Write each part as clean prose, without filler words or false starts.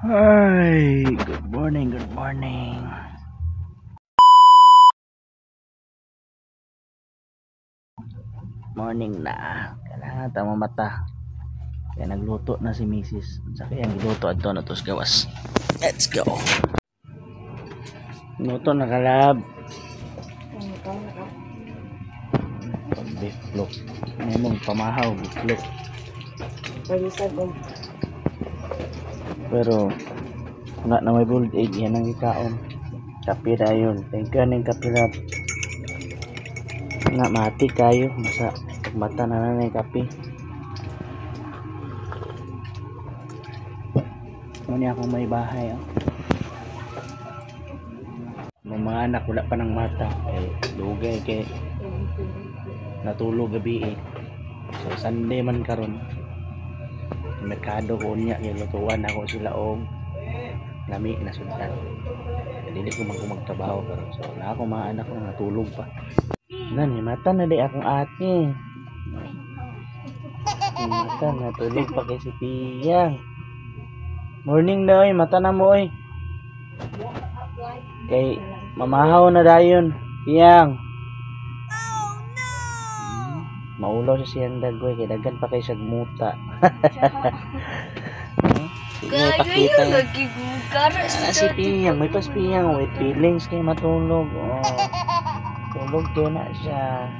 Hi, good morning, good morning. Morning na. Kailangan tama mata. Kaya nagluto na si Mrs. Sa kaya giluto adto na tos gawas. Let's go. Luto na kalab. Beef look. May mong pamahaw beef look. Pero wala na may boiled egg yan ang ikaon. Kape na yun. Thank you ng kape na. Nga mati kayo. Masa mata na na yung kape. Muna akong may bahay. Oh. Mga anak wala pa ng mata. Lugay kay natulog gabi eh. So Sunday man karon. Merkado ko niya kay lutuan ako sila og lami na sundan. Dili ko magtrabaho karon. So na ako mga anak ko natulog pa. Nani mata na di akong ate. Mata natulog pa kay si Piyang. Morning na oy, mata na mo oy. Kay mamahaw na dayon. Piyang. Maulaw sa siyang dagoy kay daghan pa kay siyag muta. May pakita si Piyang, may pas Piyang with feelings kay matulog. Oh. Tulog to na siya.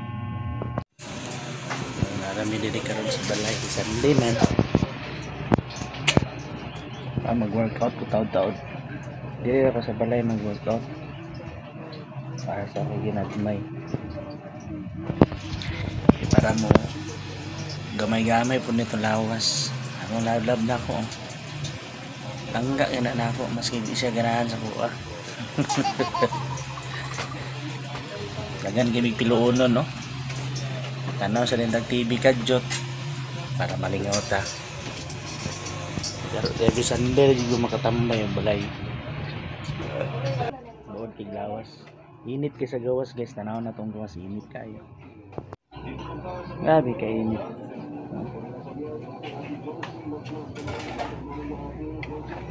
Narami din karon sa balay Sunday man. Mag-workout ko taod-taod. Dili ako sa balay mag-workout. Para sa ako ginagmay. Para mo gamay-gamay po nito lawas. Akong lab na ako. Tangga ka na ako. Maski di siya ganahan sa buwa. Lagan gimig piluunon no. Tanaw sa Lindag TV kadyot. Para malingaw ta. Pero every Sunday juga makatambay yung balay. Buod kay lawas. Init kay sa gawas guys. Tanaw na tong gawas. Init kayo. Grabe ka init.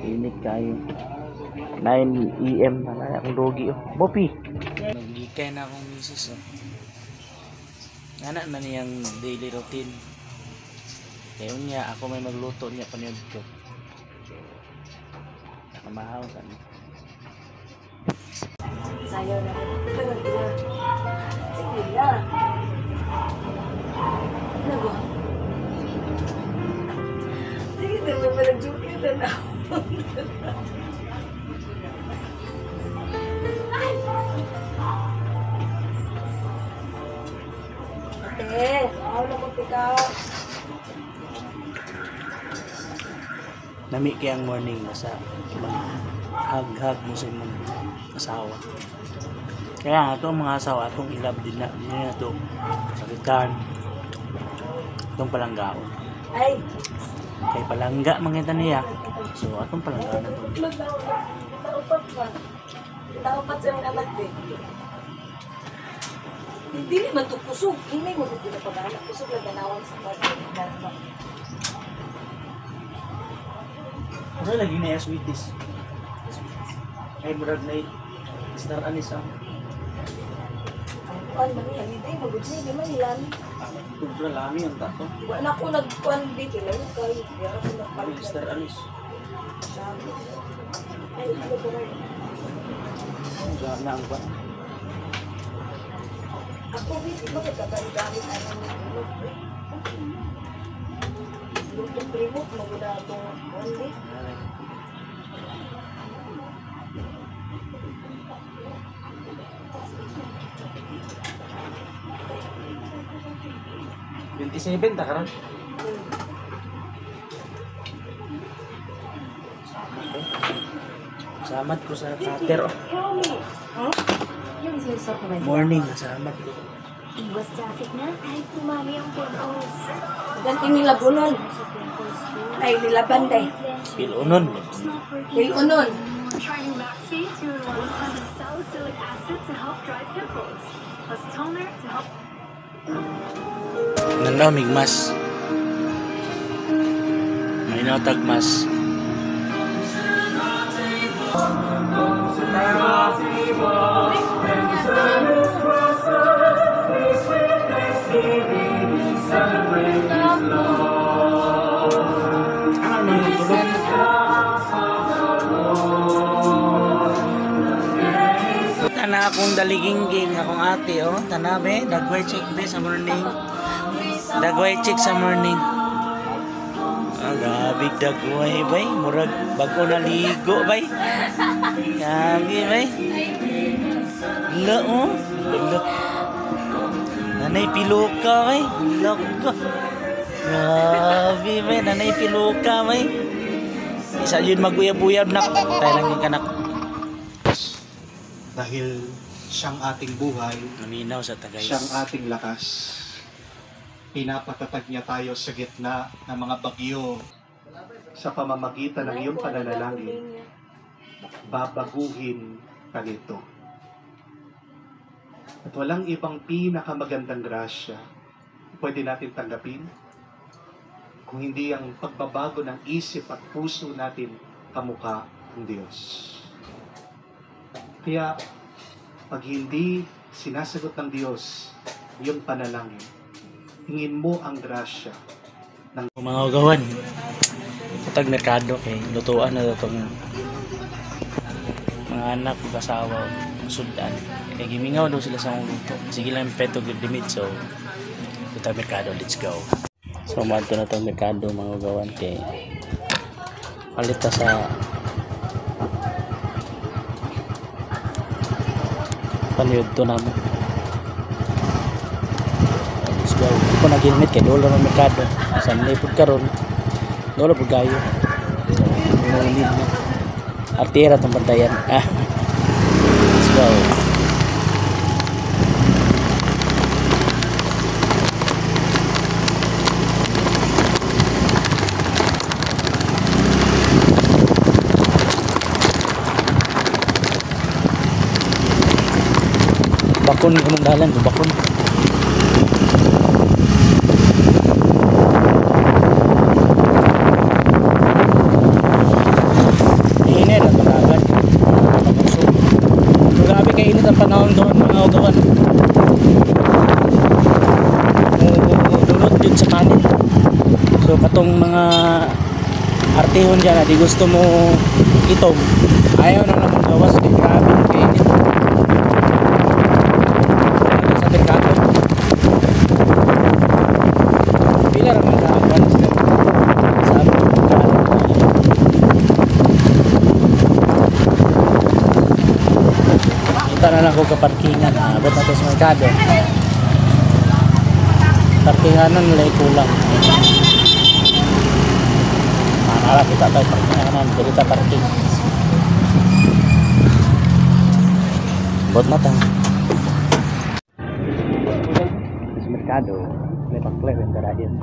Init kayo. 9 AM na akong dogi oh. Bopi. Naglikay na akong misis oh. Anak na niyang daily routine. Kaya niya ako may magluto niya paniod ko. Nakamahaw ka niya. Sayaw na. Sige na. Ano ba? Sige na ba nag-joke yun na ako? Ate, ako na magpikaw. Nami kayang morning nasa hag-hag mo sa imong asawa. Kaya nga ito mga asawa itong ilab din na ito sakitan itong palanggaon. Ay! Kay palangga mangita niya. So atong palangga na ito. Taupat ba? Taupat sa mga anak din. Hindi naman ito kusog. Hindi mo ito pinapagana. Kusog lang ganawang sa pagkakas. Ano lagi na yung sweeties? Ay brad na star anis ang Kuan man yan, hindi mo gud ni man ilami. kubra lami ang tato. Wala ko nagkuan dito lang kay pero ko nagpalit. Star anis. Ay, ano ba rin? Ang gana ang ba? Ako dito ba kagaya-gamit ano ni Luto primo mo gud atong kuan di. $27 ta karon. Salamat ko sa cutter oh. Morning, salamat ko. Iwas traffic na kahit tumami ang pimples. Ganti nila bunon. Ay nilaban day. Pilunon. Kay unon. Trying Maxi to 100 salicylic acid to help dry pimples, plus toner to help. Nanaw migmas. May natagmas. Tana akong daliging akong ate oh. Tana be, dagway check be sa morning. Dagway check sa morning. Grabe dagway bay, murag bago naligo bay. Grabe bay. Lo oh. Lo. Nanay piluka bay. Loko. Grabe bay, nanay piluka bay. Isa yun maguyab-uyab nak. Tayo lang yung kanak. Dahil siyang ating buhay, Naminaw sa tagay. siyang ating lakas. Pinapatatag niya tayo sa gitna ng mga bagyo sa pamamagitan ng iyong pananalangin. Babaguhin ka nito. At walang ibang pinakamagandang grasya pwede natin tanggapin kung hindi ang pagbabago ng isip at puso natin kamukha ng Diyos. Kaya, pag hindi sinasagot ng Diyos yung panalangin, hingin mo ang grasya ng Mga ugawan. Tag merkado kay lutuan na itong mga anak ug asawa ug sudan. Kay gimingaw daw sila sa akong luto. Sige lang peto good limit so tag merkado, let's go. So madto na tong merkado mga ugawan kay palit ta sa paniud to namo. Let's go. Ko nag-helmet kay dolar ang merkado. Sanay pud karon. Dolar pud gayo. So, need na. Artera tong bantayan. Let's go. Bakon ko mong dalan, bakon. Init ang talagan. So, grabe kainit ang panahon doon mga ugawan. Dulot yun sa kanin. So katong mga artihon dyan na di gusto mo itom, ayaw na naman gawas. Grabe kainit. Na lang ko kaparkingan, abot natin sa merkado. Parkinganan nilay kulang. Manala kita tayo parkinganan, dito parking. Abot na tayo. Sa merkado, may pang-clear yung darahin.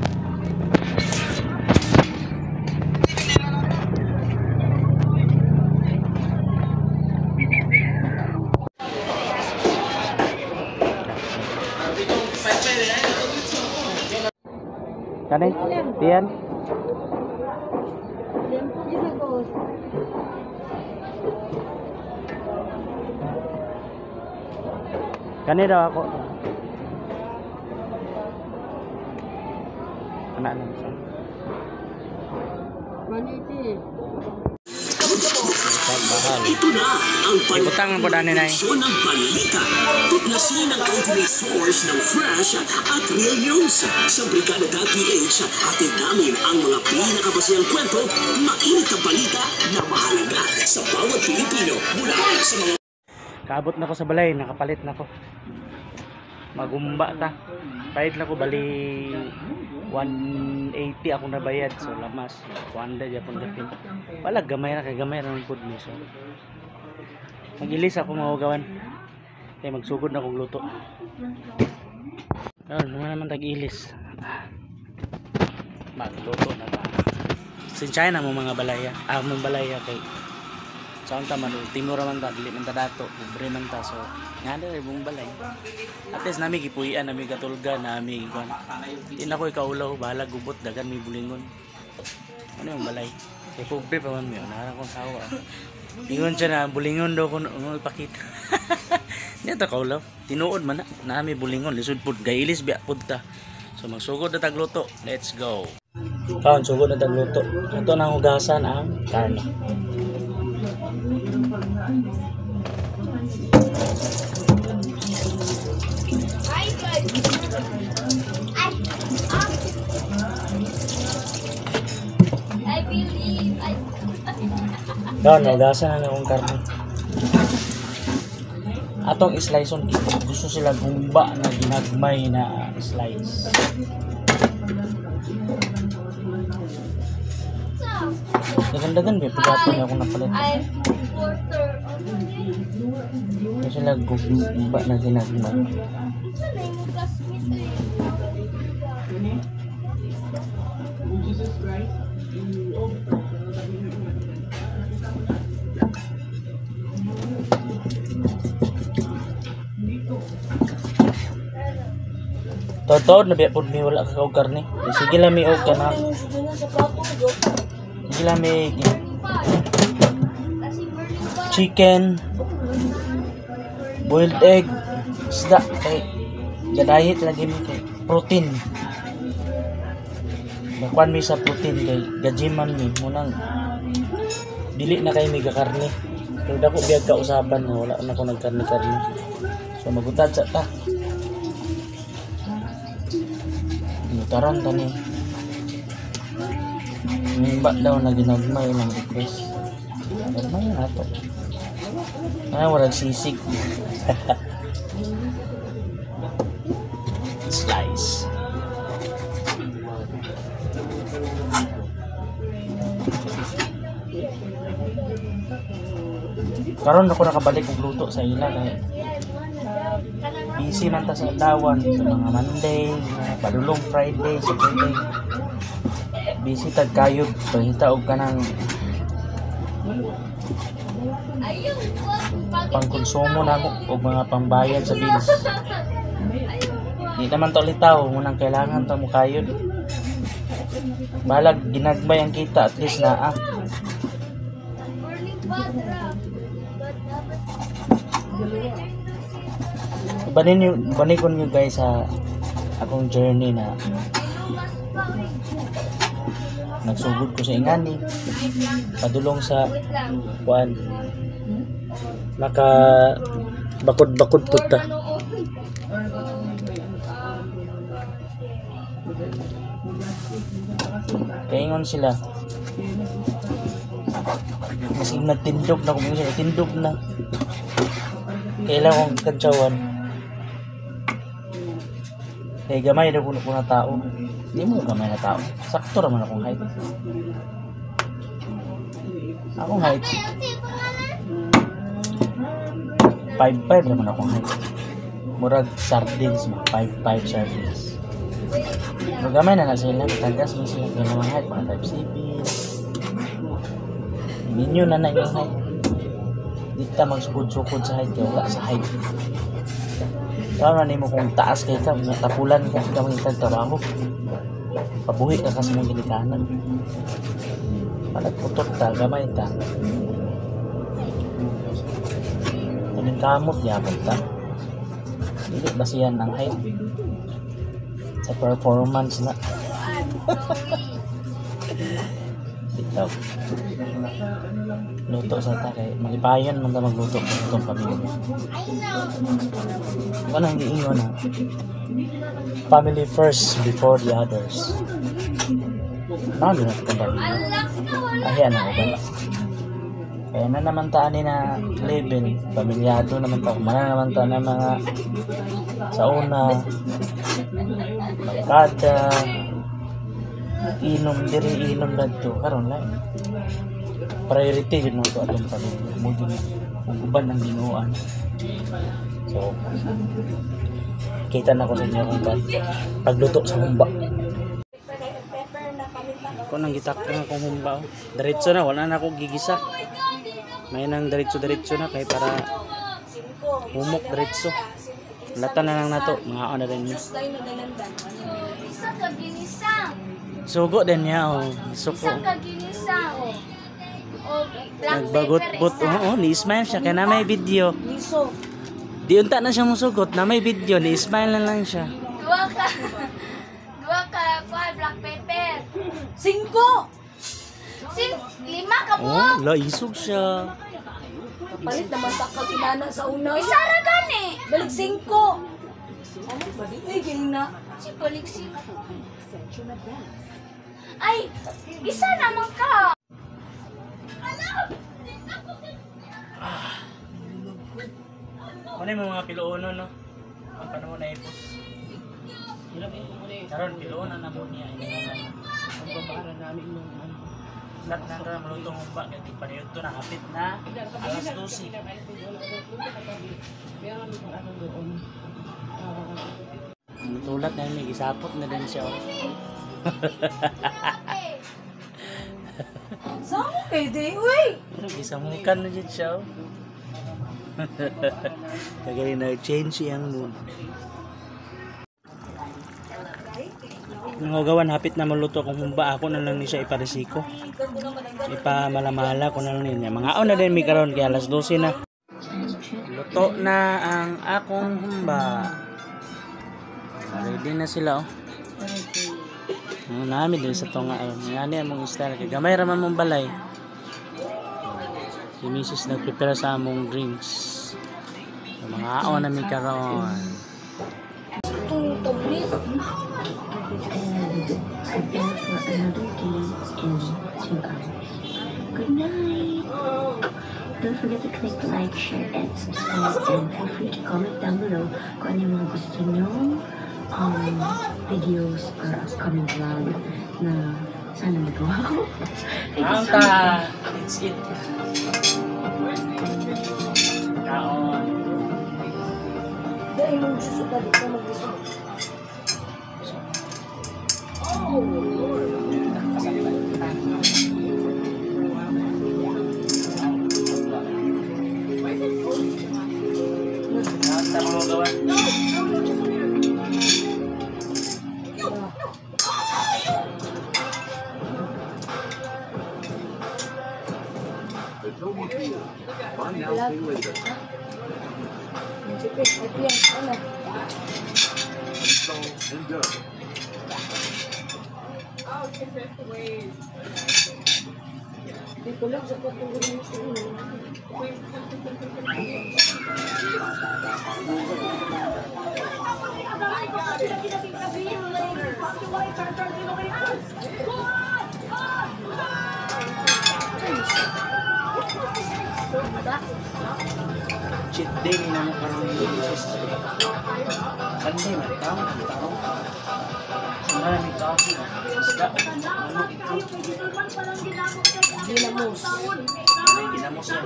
Kanay, Tian. Kanay daw ako. Anak lang siya. Ito na ang Ibutang po dani na ng balita. Tuklasin ang ultimate source ng fresh at real news. Sa Brigada.ph, atin namin ang mga pinakabasihang kwento, mainit na balita na mahalaga sa bawat Pilipino mula sa mga... Kaabot na ko sa balay, nakapalit na ko. Magumba ta. Bayad na ko bali 180 akong nabayad. So lamas 100 yapon dapin. Wala gamay na kay gamay ra ng food ni. So magilis ako maugawan. Kay magsugod na kog luto. Naman tag-ilis. Magluto na ba. Sinsay na mo mga balaya. Mong balaya kay saan ta man timur man ta dili man ta dato, pobre man ta so ngada ibong balay. At least nami gipuy-an nami katulga nami kon. Di na ko ikaulaw bahala gubot dagan mi bulingon. Ano yung balay? Kay pobre pa man mi na akong sawa. Ingon siya na, bulingon daw ko ipakita. Niya ta kaulaw. Tinuod man na. Nami bulingon. Lisod po. Gailis biya po ta. So magsugod na tagluto. Let's go. Kaon, sugod na tagluto. Ito na hugasan ang karne. I believe. Kaon, hugasan na akong karne. Atong slice on gusto sila gumba na ginagmay na slice. Dagan-dagan ba pagkatapon niya akong napalit. Gusto sila gumba na ginagmay. Totoo na biya po mi wala ka og karne. Sige lang mi og kana. Sige lang mi chicken, boiled egg, isda kay gadayit lagi mi kay protein. Nakuan mi sa protein kay gajiman mi munang dili na kay mi karne. Pero dako biya ka usapan na wala na ko nagkarne-karne. So magutad sa ta. Taron tani nimba daw na ginagmay ng request nagmay na ito walang sisig. Slice karon ako nakabalik og luto sa ila kay busy man ta sa dawan sa mga Monday, padulong Friday, Saturday. Busy tag kayod, pahita og kanang pangkonsumo namo og mga pambayad sa bills. Di naman to litaw, munang kailangan ta mo kayod. Balag ginagmay ang kita at least na banikon nyo guys sa akong journey na nagsugod ko sa ingani padulong sa kuan naka bakod-bakod puta kaingon sila kasi nagtindog na kung sila tindog na kailangan kong kantsawan. Kaya gamay na po na tao. Hindi mo gamay na tao. Sakto naman akong height. Akong height 5'5" naman akong height. Murag sardines mo. 5'5" sardines. Pero gamay na sila. Tagas mo sila. Kaya naman height. Mga 5'7". Ninyo na yung height. Di ka magsukod-sukod sa height. Kaya wala sa height. Kaya na mo kung taas kay ka, tapulan ka, ka magiging trabaho. Pabuhi ka kasi mong ginikanan. Palagputot ta, gamay ta. Kaming kamot, yapon ta. Hindi ba siyan ang height? Sa performance na. Dito. Luto sa ta kay malipayon man ta magluto sa itong pamilya. Ano hindi ingon na family first before the others. Ano na ito ba? Ayan na ba? Kaya na naman taan na label, pamilyado naman ta. Mana naman ta na mga sa una magkada inom diri inom dito karon lang. Priority yun mo ito atong pamilya mo din uban ng ginuan. So kita na ko sa inyo kung pagluto sa humba. Ako nang gitakpan akong humba. Diretso na, wala na ako gigisa. May nang diretso na kay para humok diretso. Lata na lang nato, mga ano rin yun. Isa ka ginisang. Sugo din niya, oh. Suko. Isa ka ginisang. O o black Nagbagot-bot. Oo, ni-smile siya. Kaya na may video. Liso. Di unta na siya musugot. Na may video. Ni-smile na lang siya. Dua ka black pepper. 5. 5 ka po. Oh, laisog siya. Palit naman sa kaginana sa una. Isara gani. Balik 5. Balik na. Si balik 5. Ay, isa naman ka. Ano yung mga piluuno, no? Ang panahon na ipos. Karon piluuno na mo niya. Ang babara namin nung lahat na nga malutong umba. Kaya panayot to na hapit na alas 12. Tulad na yun, isapot na din siya. Saan mo pwede? Uy! Isamukan na dyan siya. Kagaya na change yung mood. Nangugawan hapit na maluto kung humba ako na lang ni siya iparesiko. Ipamalamala ko na lang niya. Mga na din may karon kaya alas 12 na. Luto na ang akong humba. Ready na sila oh. Nami din sa tonga ayun. Ngani among style kay gamay ra man mong balay. Si Mrs. nagprepare sa among drinks. Mga na mi karon. Itong tablet. Prepare for another day in 2 hours. Good night! Don't forget to click like, share, and subscribe. And feel free to comment down below kung ano yung mga gusto nyo videos or upcoming vlog na sana magawa ko. Thank you so much. It's it. Kaon. Dahil yung gusto ka dito mag-gusto. Di ko lang sa patuloy mo sa inyo. Cheat day ni namo karon ni Jesus. Sunday man ka mo tao. Sumara mi ka ako. Isda. Ano ito? Ginamos. May ginamos yan.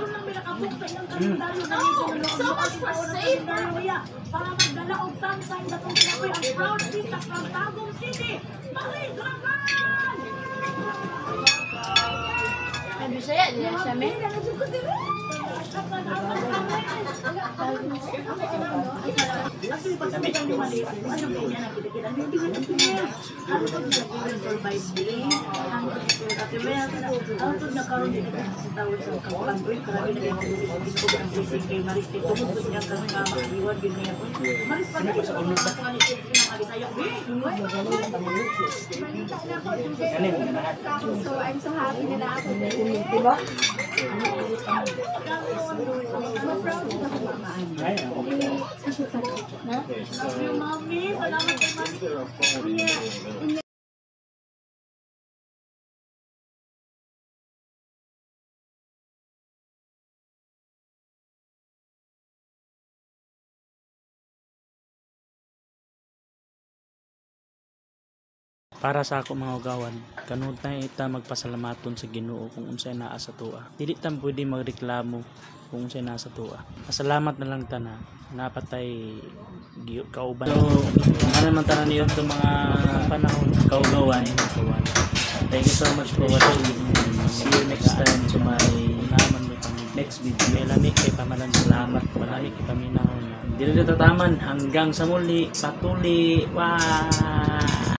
Ay, Bisaya niya siya, me. So I'm so happy na ako. Diba? Para sa ako mga ugawan, kanud na ita magpasalamaton sa Ginoo kung unsay naa sa tuwa. Dili ta pwede magreklamo kung unsay naa sa tuwa. Pasalamat na lang ta na napatay kauban. So, ano man tanan niyo itong mga panahon kaugawan. Thank you so much for watching. See you next time to my naman mo kami next video. May lamig kay pamalan salamat. Malamig kay paminahon. Dili na tataman hanggang sa muli. Patuli. Wow!